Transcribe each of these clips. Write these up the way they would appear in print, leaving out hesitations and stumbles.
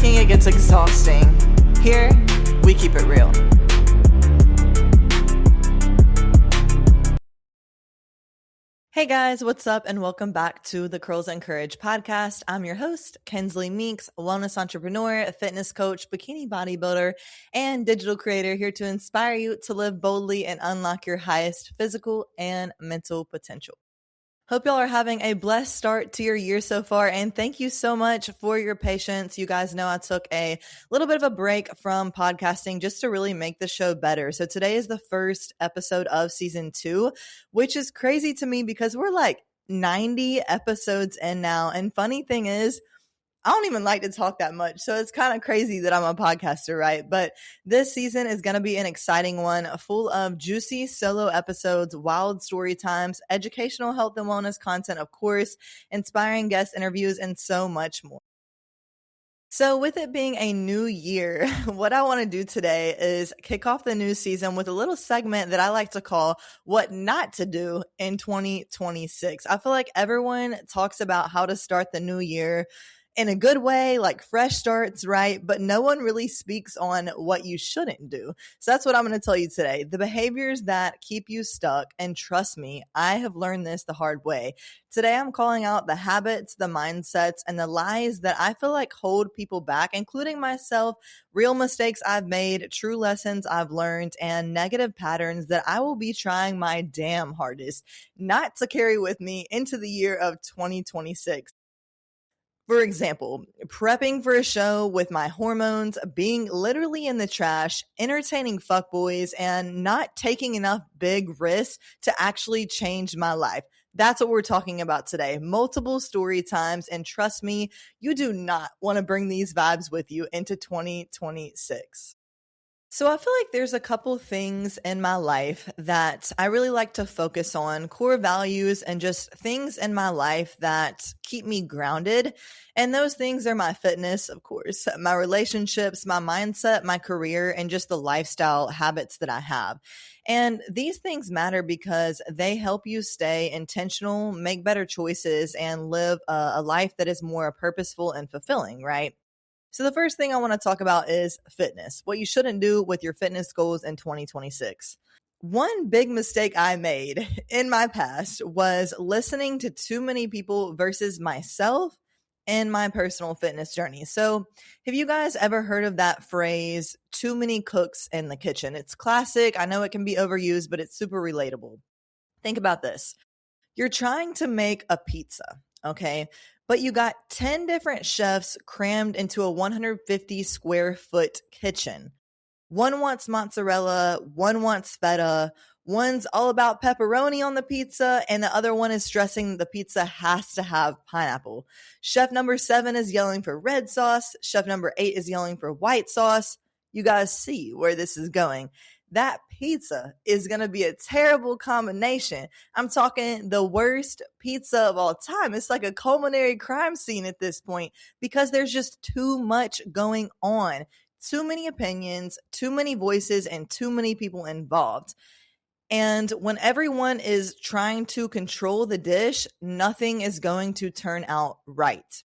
thinking it gets exhausting. Here, we keep it real. Hey guys, what's up? And welcome back to the Curls and Courage podcast. I'm your host, Kinsley Meeks, wellness entrepreneur, fitness coach, bikini bodybuilder, and digital creator, here to inspire you to live boldly and unlock your highest physical and mental potential. Hope y'all are having a blessed start to your year so far, and thank you so much for your patience. You guys know I took a little bit of a break from podcasting just to really make the show better. So today is the first episode of season 2, which is crazy to me because we're like 90 episodes in now. And funny thing is, I don't even like to talk that much. So it's kind of crazy that I'm a podcaster, right? But this season is going to be an exciting one, full of juicy solo episodes, wild story times, educational health and wellness content, of course, inspiring guest interviews, and so much more. So with it being a new year, what I want to do today is kick off the new season with a little segment that I like to call What Not to Do in 2026. I feel like everyone talks about how to start the new year in a good way, like fresh starts, right? But no one really speaks on what you shouldn't do. So that's what I'm going to tell you today. The behaviors that keep you stuck. And trust me, I have learned this the hard way. Today, I'm calling out the habits, the mindsets, and the lies that I feel like hold people back, including myself, real mistakes I've made, true lessons I've learned, and negative patterns that I will be trying my damn hardest not to carry with me into the year of 2026. For example, prepping for a show with my hormones, being literally in the trash, entertaining fuckboys, and not taking enough big risks to actually change my life. That's what we're talking about today. Multiple story times. And trust me, you do not want to bring these vibes with you into 2026. So I feel like there's a couple things in my life that I really like to focus on, core values and just things in my life that keep me grounded. And those things are my fitness, of course, my relationships, my mindset, my career, and just the lifestyle habits that I have. And these things matter because they help you stay intentional, make better choices, and live a life that is more purposeful and fulfilling, right? So the first thing I want to talk about is fitness, what you shouldn't do with your fitness goals in 2026. One big mistake I made in my past was listening to too many people versus myself in my personal fitness journey. So have you guys ever heard of that phrase, too many cooks in the kitchen? It's classic. I know it can be overused, but it's super relatable. Think about this. You're trying to make a pizza, okay? But you got 10 different chefs crammed into a 150 square foot kitchen. One wants mozzarella, one wants feta, one's all about pepperoni on the pizza, and the other one is stressing the pizza has to have pineapple. Chef number 7 is yelling for red sauce. Chef number 8 is yelling for white sauce. You guys see where this is going. That pizza is going to be a terrible combination. I'm talking the worst pizza of all time. It's like a culinary crime scene at this point because there's just too much going on. Too many opinions, too many voices, and too many people involved. And when everyone is trying to control the dish, nothing is going to turn out right.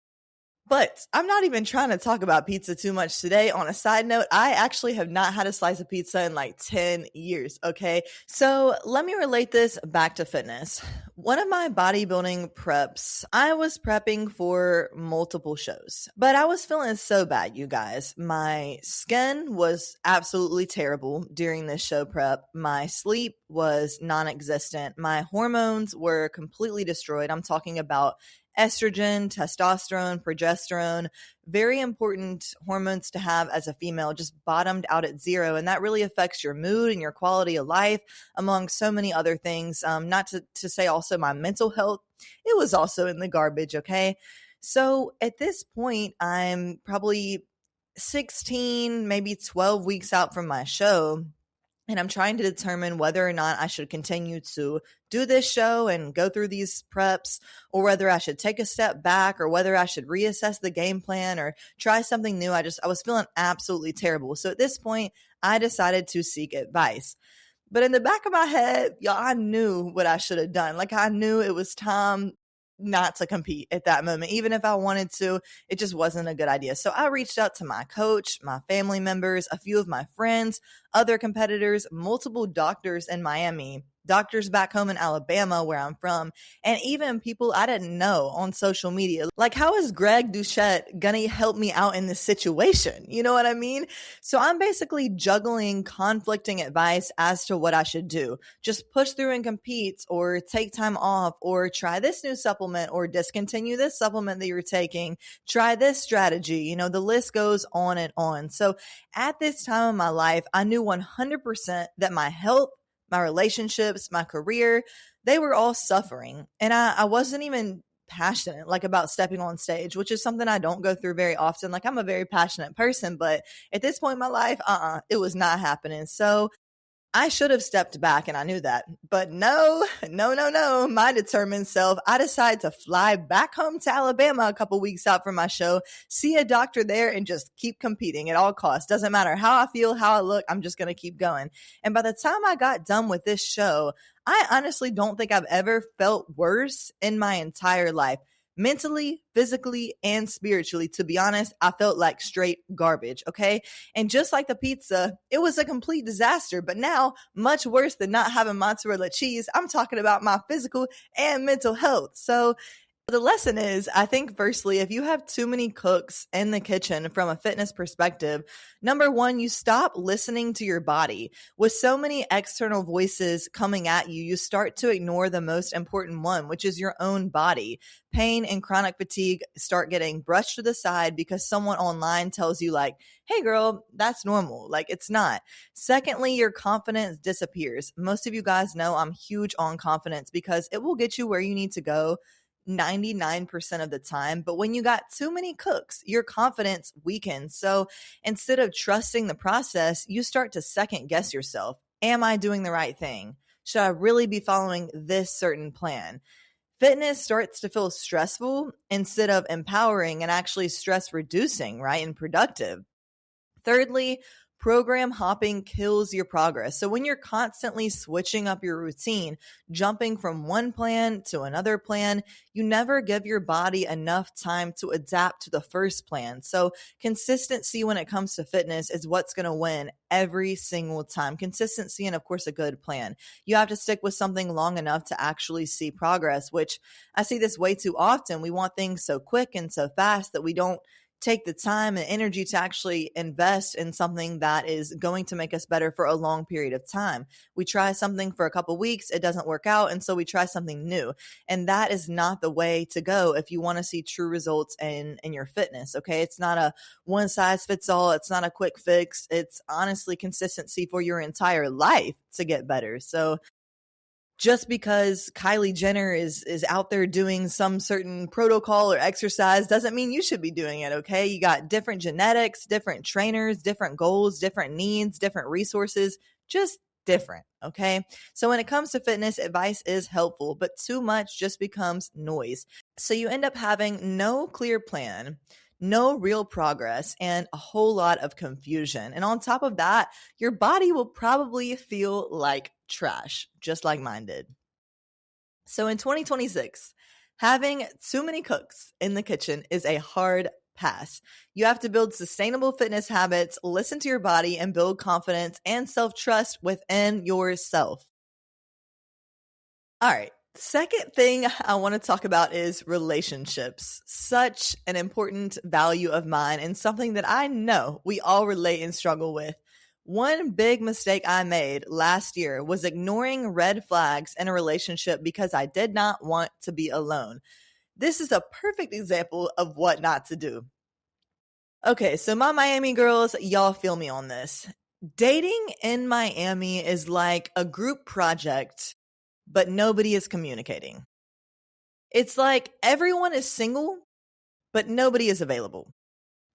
But I'm not even trying to talk about pizza too much today. On a side note, I actually have not had a slice of pizza in like 10 years, okay? So let me relate this back to fitness. One of my bodybuilding preps, I was prepping for multiple shows, but I was feeling so bad, you guys. My skin was absolutely terrible during this show prep. My sleep was non-existent. My hormones were completely destroyed. I'm talking about estrogen, testosterone, progesterone, very important hormones to have as a female, just bottomed out at 0. And that really affects your mood and your quality of life, among so many other things. Not to say also my mental health, it was also in the garbage, okay? So at this point, I'm probably 16, maybe 12 weeks out from my show. And I'm trying to determine whether or not I should continue to do this show and go through these preps, or whether I should take a step back, or whether I should reassess the game plan or try something new. I was feeling absolutely terrible. So at this point, I decided to seek advice. But in the back of my head, y'all, I knew what I should have done. Like I knew it was time not to compete at that moment. Even if I wanted to, it just wasn't a good idea. So I reached out to my coach, my family members, a few of my friends, other competitors, multiple doctors in Miami, doctors back home in Alabama, where I'm from, and even people I didn't know on social media. Like, how is Greg Duchette gonna help me out in this situation? You know what I mean? So I'm basically juggling conflicting advice as to what I should do. Just push through and compete, or take time off, or try this new supplement, or discontinue this supplement that you're taking, try this strategy. You know, the list goes on and on. So at this time of my life, I knew 100% that my health, my relationships, my career, they were all suffering. And I wasn't even passionate like about stepping on stage, which is something I don't go through very often. Like, I'm a very passionate person, but at this point in my life, it was not happening. So I should have stepped back, and I knew that. But no. My determined self, I decided to fly back home to Alabama a couple weeks out from my show, see a doctor there, and just keep competing at all costs. Doesn't matter how I feel, how I look, I'm just going to keep going. And by the time I got done with this show, I honestly don't think I've ever felt worse in my entire life. Mentally, physically, and spiritually. To be honest, I felt like straight garbage, okay? And just like the pizza, it was a complete disaster. But now, much worse than not having mozzarella cheese, I'm talking about my physical and mental health. So the lesson is, I think, firstly, if you have too many cooks in the kitchen from a fitness perspective, number one, you stop listening to your body. With so many external voices coming at you, you start to ignore the most important one, which is your own body. Pain and chronic fatigue start getting brushed to the side because someone online tells you, like, hey girl, that's normal. Like, it's not. Secondly, your confidence disappears. Most of you guys know I'm huge on confidence because it will get you where you need to go 99% of the time. But when you got too many cooks, your confidence weakens. So instead of trusting the process, you start to second guess yourself. Am I doing the right thing? Should I really be following this certain plan? Fitness starts to feel stressful instead of empowering and actually stress reducing, right? And productive. Thirdly, program hopping kills your progress. So when you're constantly switching up your routine, jumping from one plan to another plan, you never give your body enough time to adapt to the first plan. So consistency when it comes to fitness is what's going to win every single time. Consistency and, of course, a good plan. You have to stick with something long enough to actually see progress, which I see this way too often. We want things so quick and so fast that we don't take the time and energy to actually invest in something that is going to make us better for a long period of time. We try something for a couple weeks, it doesn't work out, and so we try something new. And that is not the way to go if you want to see true results in your fitness, okay? It's not a one size fits all. It's not a quick fix. It's honestly consistency for your entire life to get better. So just because Kylie Jenner is out there doing some certain protocol or exercise doesn't mean you should be doing it, okay? You got different genetics, different trainers, different goals, different needs, different resources, just different, okay? So when it comes to fitness, advice is helpful, but too much just becomes noise. So you end up having no clear plan, no real progress, and a whole lot of confusion. And on top of that, your body will probably feel like trash, just like mine did. So in 2026, having too many cooks in the kitchen is a hard pass. You have to build sustainable fitness habits, listen to your body, and build confidence and self-trust within yourself. All right. Second thing I want to talk about is relationships. Such an important value of mine and something that I know we all relate and struggle with. One big mistake I made last year was ignoring red flags in a relationship because I did not want to be alone. This is a perfect example of what not to do. Okay, so my Miami girls, y'all feel me on this. Dating in Miami is like a group project, but nobody is communicating. It's like everyone is single, but nobody is available.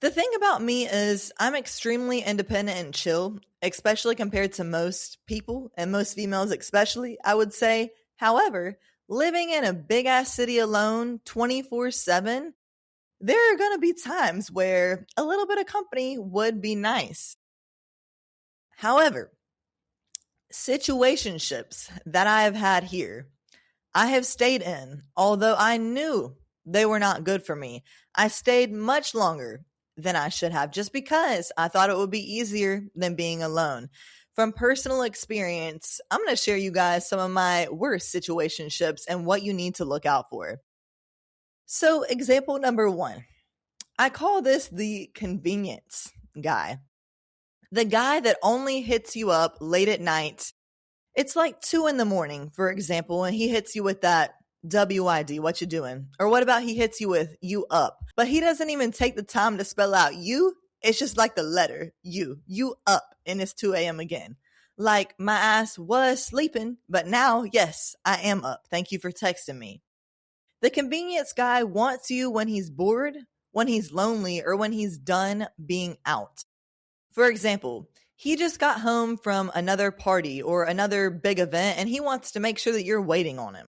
The thing about me is I'm extremely independent and chill, especially compared to most people and most females especially, I would say. However, living in a big ass city alone 24/7, there are going to be times where a little bit of company would be nice. However, situationships that I have had here, I have stayed in, although I knew they were not good for me. I stayed much longer than I should have just because I thought it would be easier than being alone. From personal experience, I'm going to share you guys some of my worst situationships and what you need to look out for. So, example number one, I call this the convenience guy. The guy that only hits you up late at night. It's like 2 a.m, for example, and he hits you with that WID, what you doing? Or what about he hits you with you up? But he doesn't even take the time to spell out you. It's just like the letter you up, and it's 2 a.m. again. Like my ass was sleeping, but now, yes, I am up. Thank you for texting me. The convenience guy wants you when he's bored, when he's lonely, or when he's done being out. For example, he just got home from another party or another big event and he wants to make sure that you're waiting on him.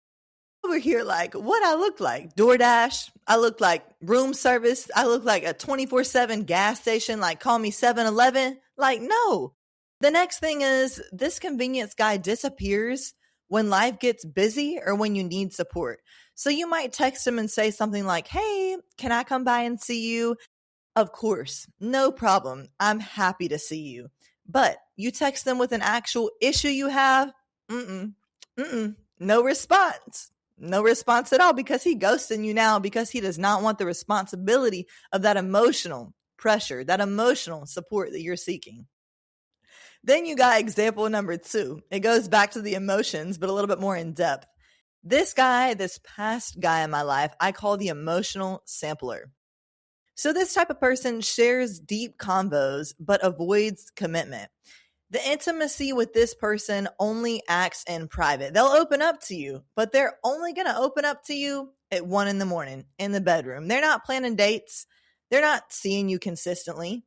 Over here, like, what I look like? DoorDash. I look like room service. I look like a 24/7 gas station, like call me 7-Eleven. Like, no. The next thing is this convenience guy disappears when life gets busy or when you need support. So you might text him and say something like, hey, can I come by and see you? Of course, no problem. I'm happy to see you. But you text them with an actual issue you have, no response. No response at all because he ghosting you now because he does not want the responsibility of that emotional pressure, that emotional support that you're seeking. Then you got example number 2. It goes back to the emotions, but a little bit more in depth. This guy, this past guy in my life, I call the emotional sampler. So this type of person shares deep convos, but avoids commitment. The intimacy with this person only acts in private. They'll open up to you, but they're only going to open up to you at 1 a.m. in the bedroom. They're not planning dates. They're not seeing you consistently.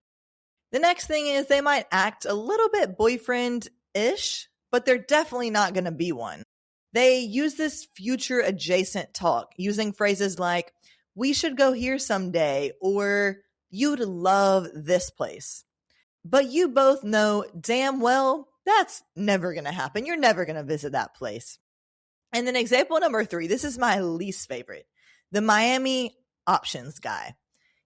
The next thing is they might act a little bit boyfriend-ish, but they're definitely not going to be one. They use this future adjacent talk using phrases like, we should go here someday, or you'd love this place. But you both know damn well that's never going to happen. You're never going to visit that place. And then example number 3, this is my least favorite. The Miami options guy.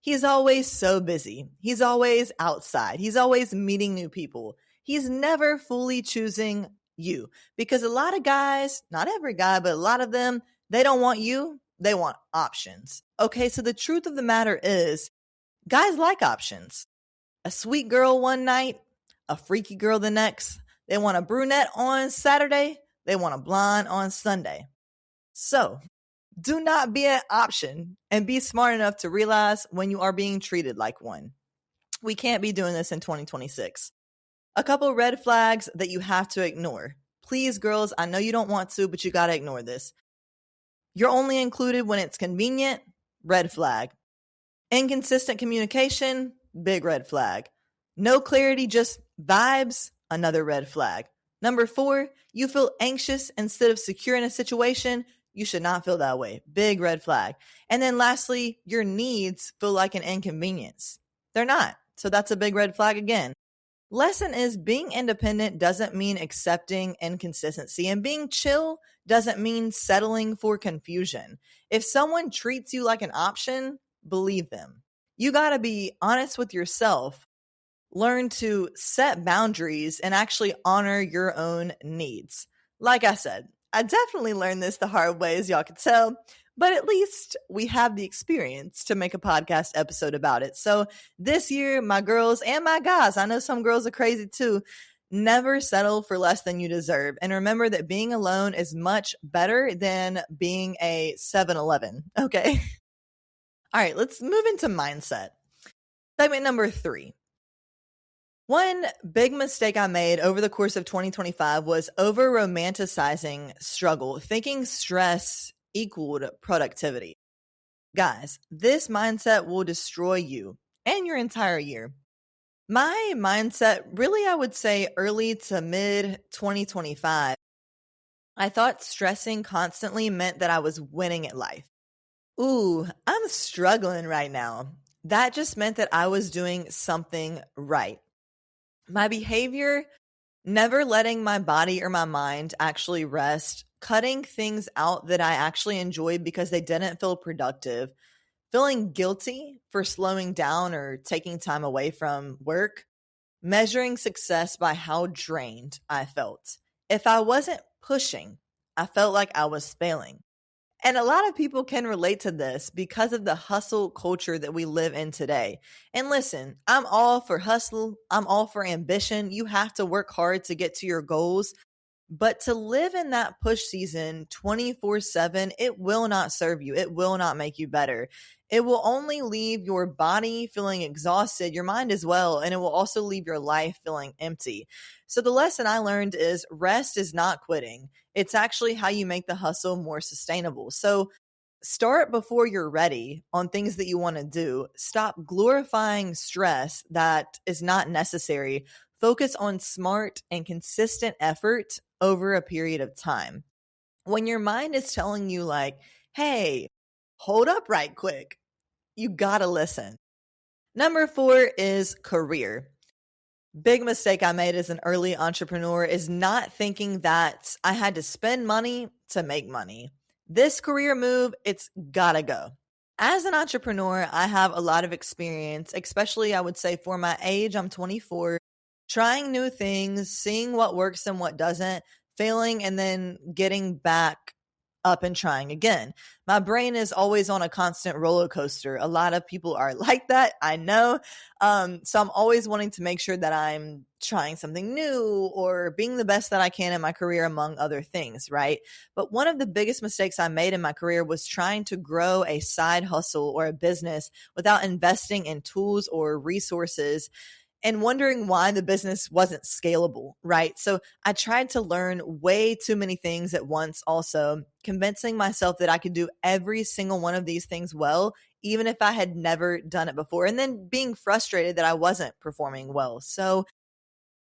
He's always so busy. He's always outside. He's always meeting new people. He's never fully choosing you because a lot of guys, not every guy, but a lot of them, they don't want you. They want options. Okay, so the truth of the matter is guys like options. A sweet girl one night, a freaky girl the next. They want a brunette on Saturday. They want a blonde on Sunday. So do not be an option and be smart enough to realize when you are being treated like one. We can't be doing this in 2026. A couple red flags that you have to ignore. Please, girls, I know you don't want to, but you got to ignore this. You're only included when it's convenient, red flag. Inconsistent communication, big red flag. No clarity, just vibes, another red flag. Number 4, you feel anxious instead of secure in a situation. You should not feel that way. Big red flag. And then lastly, your needs feel like an inconvenience. They're not. So that's a big red flag again. Lesson is being independent doesn't mean accepting inconsistency, and being chill doesn't mean settling for confusion. If someone treats you like an option, believe them. You got to be honest with yourself, learn to set boundaries, and actually honor your own needs. Like I said, I definitely learned this the hard way, as y'all can tell, but at least we have the experience to make a podcast episode about it. So this year, my girls and my guys, I know some girls are crazy too, never settle for less than you deserve. And remember that being alone is much better than being a 7-Eleven, okay? All right, let's move into mindset. Segment number 3. One big mistake I made over the course of 2025 was over romanticizing struggle, thinking stress equaled productivity. Guys, this mindset will destroy you and your entire year. My mindset, really, I would say early to mid 2025, I thought stressing constantly meant that I was winning at life. Ooh, I'm struggling right now. That just meant that I was doing something right. My behavior, never letting my body or my mind actually rest, cutting things out that I actually enjoyed because they didn't feel productive, feeling guilty for slowing down or taking time away from work, measuring success by how drained I felt. If I wasn't pushing, I felt like I was failing. And a lot of people can relate to this because of the hustle culture that we live in today. And listen, I'm all for hustle. I'm all for ambition. You have to work hard to get to your goals. But to live in that push season 24/7, it will not serve you. It will not make you better. It will only leave your body feeling exhausted, your mind as well, and it will also leave your life feeling empty. So the lesson I learned is rest is not quitting. It's actually how you make the hustle more sustainable. So start before you're ready on things that you want to do. Stop glorifying stress that is not necessary. Focus on smart and consistent effort over a period of time. When your mind is telling you, like, hey, hold up right quick, you gotta listen. Number 4 is career. Big mistake I made as an early entrepreneur is not thinking that I had to spend money to make money. This career move, it's gotta go. As an entrepreneur, I have a lot of experience, especially I would say for my age, I'm 24, trying new things, seeing what works and what doesn't, failing, and then getting back up and trying again. My brain is always on a constant roller coaster. A lot of people are like that, I know. So I'm always wanting to make sure that I'm trying something new or being the best that I can in my career, among other things, right? But one of the biggest mistakes I made in my career was trying to grow a side hustle or a business without investing in tools or resources and wondering why the business wasn't scalable, right? So I tried to learn way too many things at once, also convincing myself that I could do every single one of these things well, even if I had never done it before, and then being frustrated that I wasn't performing well. So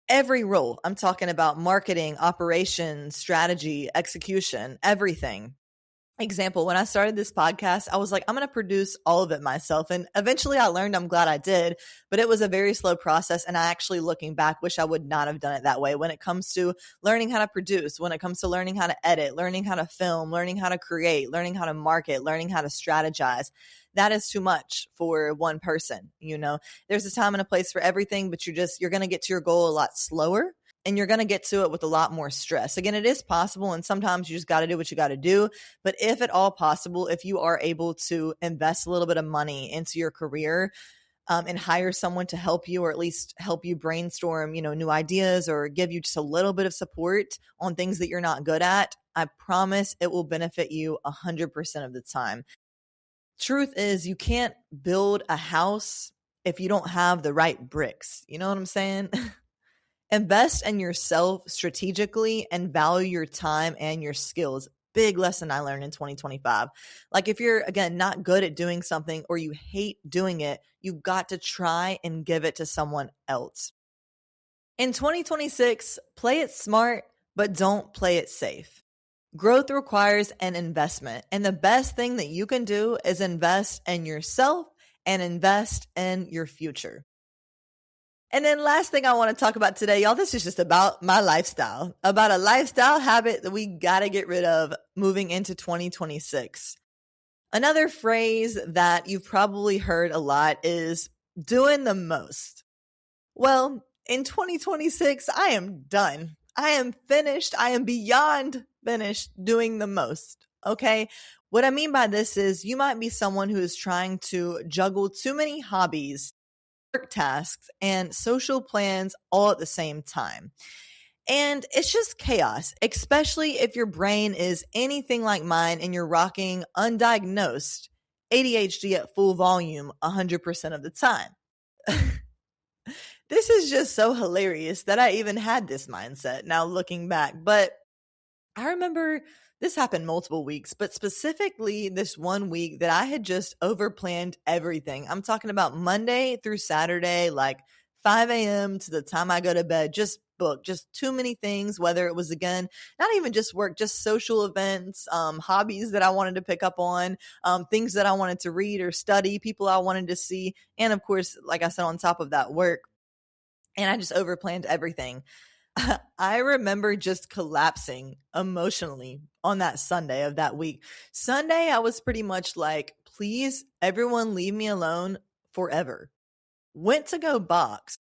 every role, I'm talking about marketing, operations, strategy, execution, everything. Example, when I started this podcast, I was like, I'm going to produce all of it myself. And eventually I learned, I'm glad I did, but it was a very slow process. And I actually, looking back, wish I would not have done it that way when it comes to learning how to produce, when it comes to learning how to edit, learning how to film, learning how to create, learning how to market, learning how to strategize. That is too much for one person. You know, there's a time and a place for everything, but you're going to get to your goal a lot slower. And you're going to get to it with a lot more stress. Again, it is possible. And sometimes you just got to do what you got to do. But if at all possible, if you are able to invest a little bit of money into your career and hire someone to help you, or at least help you brainstorm, new ideas, or give you just a little bit of support on things that you're not good at, I promise it will benefit you 100% of the time. Truth is, you can't build a house if you don't have the right bricks. You know what I'm saying? Invest in yourself strategically and value your time and your skills. Big lesson I learned in 2025. Like, if you're, again, not good at doing something or you hate doing it, you've got to try and give it to someone else. In 2026, play it smart, but don't play it safe. Growth requires an investment, and the best thing that you can do is invest in yourself and invest in your future. And then last thing I want to talk about today, y'all, this is just about my lifestyle, about a lifestyle habit that we got to get rid of moving into 2026. Another phrase that you've probably heard a lot is doing the most. Well, in 2026, I am done. I am finished. I am beyond finished doing the most. Okay. What I mean by this is you might be someone who is trying to juggle too many hobbies, work tasks, and social plans all at the same time. And it's just chaos, especially if your brain is anything like mine and you're rocking undiagnosed ADHD at full volume 100% of the time. This is just so hilarious that I even had this mindset now looking back. But I remember this happened multiple weeks, but specifically this one week that I had just overplanned everything. I'm talking about Monday through Saturday, like 5 a.m. to the time I go to bed, just booked, just too many things, whether it was, again, not even just work, just social events, hobbies that I wanted to pick up on, things that I wanted to read or study, people I wanted to see. And of course, like I said, on top of that, work. And I just overplanned everything. I remember just collapsing emotionally on that Sunday of that week. Sunday, I was pretty much like, please, everyone leave me alone forever. Went to go box.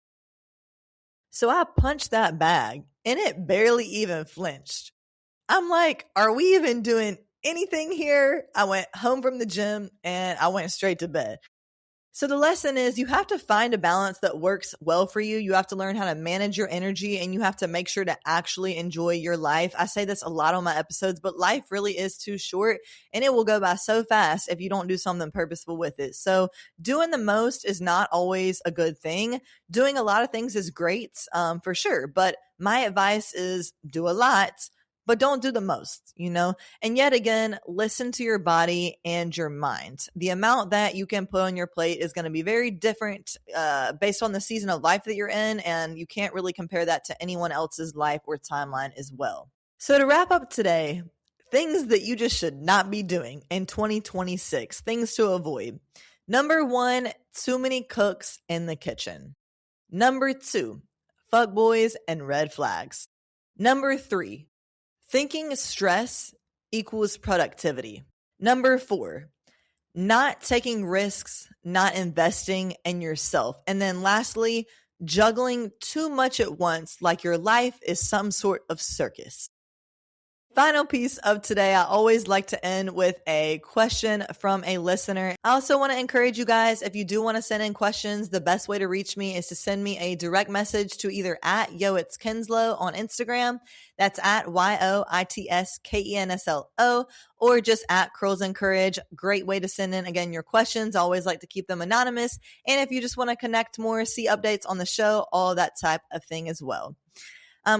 So I punched that bag and it barely even flinched. I'm like, are we even doing anything here? I went home from the gym and I went straight to bed. So the lesson is you have to find a balance that works well for you. You have to learn how to manage your energy and you have to make sure to actually enjoy your life. I say this a lot on my episodes, but life really is too short and it will go by so fast if you don't do something purposeful with it. So doing the most is not always a good thing. Doing a lot of things is great, for sure. But my advice is do a lot, but don't do the most, And yet again, listen to your body and your mind. The amount that you can put on your plate is going to be very different based on the season of life that you're in, and you can't really compare that to anyone else's life or timeline as well. So to wrap up today, things that you just should not be doing in 2026, things to avoid. Number 1, too many cooks in the kitchen. Number 2, fuckboys and red flags. Number 3, thinking stress equals productivity. Number 4, not taking risks, not investing in yourself. And then lastly, juggling too much at once, like your life is some sort of circus. Final piece of today, I always like to end with a question from a listener. I also want to encourage you guys, if you do want to send in questions, the best way to reach me is to send me a direct message to either at @YoIt'sKenslow on Instagram, that's at YoITSKENSLO, or just at Curls and Courage. Great way to send in, again, your questions. I always like to keep them anonymous. And if you just want to connect more, see updates on the show, all that type of thing as well.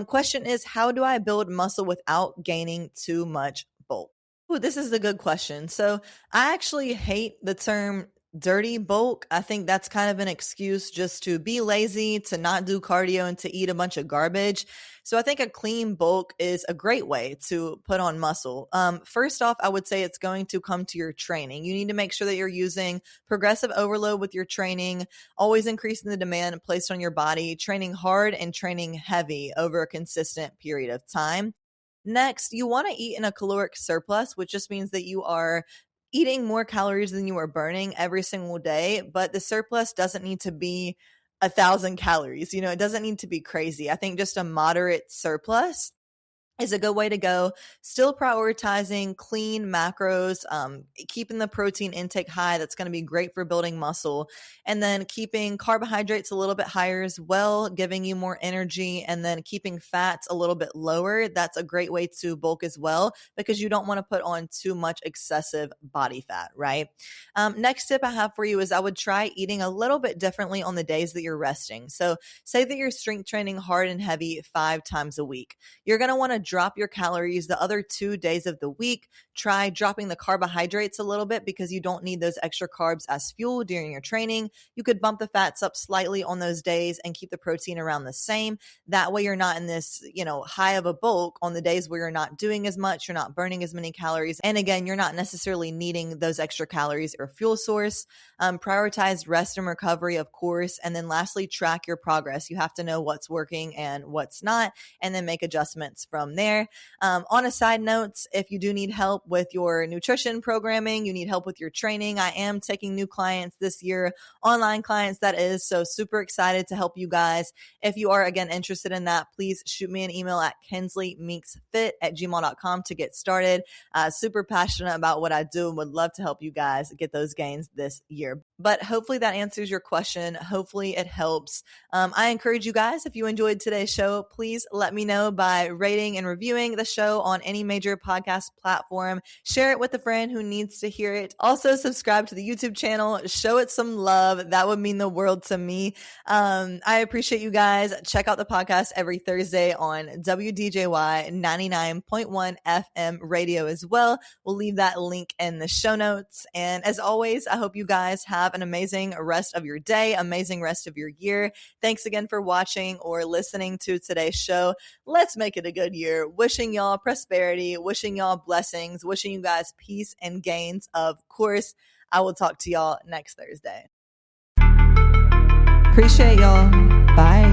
Question is, how do I build muscle without gaining too much bulk? Ooh, this is a good question. So I actually hate the term dirty bulk. I think that's kind of an excuse just to be lazy, to not do cardio, and to eat a bunch of garbage. So I think a clean bulk is a great way to put on muscle. First off, I would say it's going to come to your training. You need to make sure that you're using progressive overload with your training, always increasing the demand placed on your body, training hard and training heavy over a consistent period of time. Next, you want to eat in a caloric surplus, which just means that you are eating more calories than you are burning every single day, but the surplus doesn't need to be 1,000 calories. It doesn't need to be crazy. I think just a moderate surplus is a good way to go. Still prioritizing clean macros, keeping the protein intake high. That's going to be great for building muscle. And then keeping carbohydrates a little bit higher as well, giving you more energy. And then keeping fats a little bit lower. That's a great way to bulk as well, because you don't want to put on too much excessive body fat, right? Next tip I have for you is I would try eating a little bit differently on the days that you're resting. So say that you're strength training hard and heavy 5 times a week. You're going to want to drop your calories the other 2 days of the week. Try dropping the carbohydrates a little bit because you don't need those extra carbs as fuel during your training. You could bump the fats up slightly on those days and keep the protein around the same. That way you're not in this, high of a bulk on the days where you're not doing as much, you're not burning as many calories. And again, you're not necessarily needing those extra calories or fuel source. Prioritize rest and recovery, of course. And then lastly, track your progress. You have to know what's working and what's not, and then make adjustments from there. On a side note, if you do need help with your nutrition programming, you need help with your training, I am taking new clients this year, online clients that is, so super excited to help you guys. If you are, again, interested in that, please shoot me an email at kensleymeeksfit@gmail.com to get started. Super passionate about what I do and would love to help you guys get those gains this year. But hopefully that answers your question. Hopefully it helps. I encourage you guys, if you enjoyed today's show, please let me know by rating and reviewing the show on any major podcast platform. Share it with a friend who needs to hear it. Also, subscribe to the YouTube channel. Show it some love. That would mean the world to me. I appreciate you guys. Check out the podcast every Thursday on WDJY 99.1 FM radio as well. We'll leave that link in the show notes. And as always, I hope you guys have an amazing rest of your day, amazing rest of your year. Thanks again for watching or listening to today's show. Let's make it a good year. Wishing y'all prosperity, wishing y'all blessings, wishing you guys peace and gains, of course. I will talk to y'all next Thursday. Appreciate y'all. Bye.